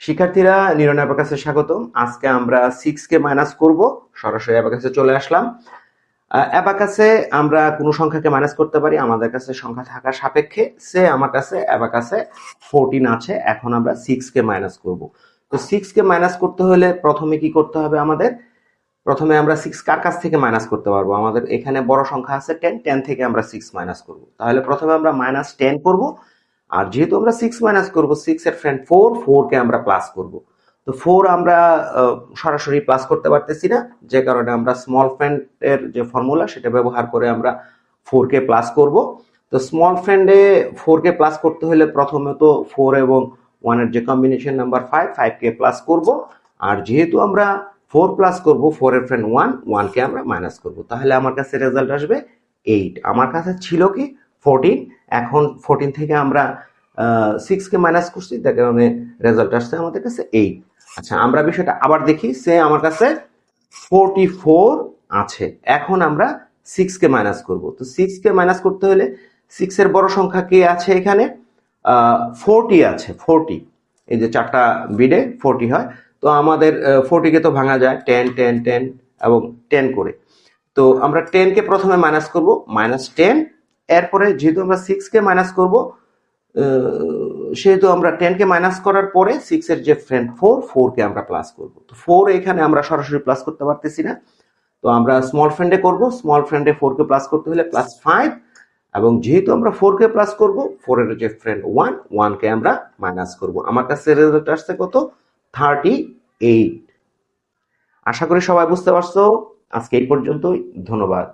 শিক্ষার্থীরা, নিরন অ্যাবাকাসে স্বাগতম। আজকে আমরা 6 কে মাইনাস করব। সরাসরি অ্যাবাকাসে চলে আসলাম। অ্যাবাকাসে আমরা কোনো সংখ্যাকে মাইনাস করতে পারি আমাদের কাছে সংখ্যা থাকার সাপেক্ষে। আমার কাছে অ্যাবাকাসে 14 আছে। এখন আমরা 6 কে মাইনাস করব। তো 6 কে মাইনাস করতে হলে প্রথমে কি করতে হবে আমাদের? প্রথমে আমরা 6 কার কাছ থেকে মাইনাস করতে পারবো? আমাদের এখানে বড় সংখ্যা আছে 10 থেকে আমরা 6 মাইনাস করব। তাহলে প্রথমে আমরা -10 করব। আর যেহেতু আমরা 6 মাইনাস করব, 6 এর ফ্রেন্ড 4 কে আমরা প্লাস করব। তো 4 আমরা সরাসরি প্লাস করতে পারতেছি না, যে কারণে আমরা স্মল ফ্রেন্ড এর যে ফর্মুলা সেটা ব্যবহার করে আমরা 4 কে প্লাস করব। তো স্মল ফ্রেন্ডে 4 কে প্লাস করতে হলে প্রথমে তো 4 এবং 1 এর যে কম্বিনেশন নাম্বার 5 কে প্লাস করব। আর যেহেতু আমরা 4 প্লাস করব, 4 এর ফ্রেন্ড 1 কে আমরা মাইনাস করব। তাহলে আমার কাছে রেজাল্ট আসবে 8। আমার কাছে ছিল কি 14, এখন 14 থেকে আমরা 6 কে মাইনাস করছি, তার কারণে রেজাল্ট আসছে আমাদের কাছে 8। আচ্ছা, আমরা বিষয়টা আবার দেখি। আমার কাছে 44 আছে। এখন আমরা 6 কে মাইনাস করব। তো 6 কে মাইনাস করতে হলে 6 এর বড় সংখ্যা কে আছে এখানে? 40 আছে। 40, এই যে 4টা বিডে 40 হয়। তো আমাদের 40 কে তো ভাঙা যায় 10 10 10 এবং 10 করে। তো আমরা 10 কে প্রথমে মাইনাস করব, -10। এরপরে যেহেতু আমরা 6 কে মাইনাস করব, সেহেতু আমরা 10 কে মাইনাস করার পরে 6 এর যে ফ্রেন্ড 4 কে আমরা প্লাস করব। তো 4 এখানে আমরা সরাসরি প্লাস করতে পারতেছি না, তো আমরা স্মল ফ্রেন্ডে করব। স্মল ফ্রেন্ডে 4 কে প্লাস করতে হলে +5, এবং যেহেতু আমরা 4 কে প্লাস করব, 4 এর যে ফ্রেন্ড 1 কে আমরা মাইনাস করব। আমার কাছে রেজাল্ট আসছে কত? 38। আশা করি সবাই বুঝতে পারছো। আজকে এই পর্যন্তই। ধন্যবাদ।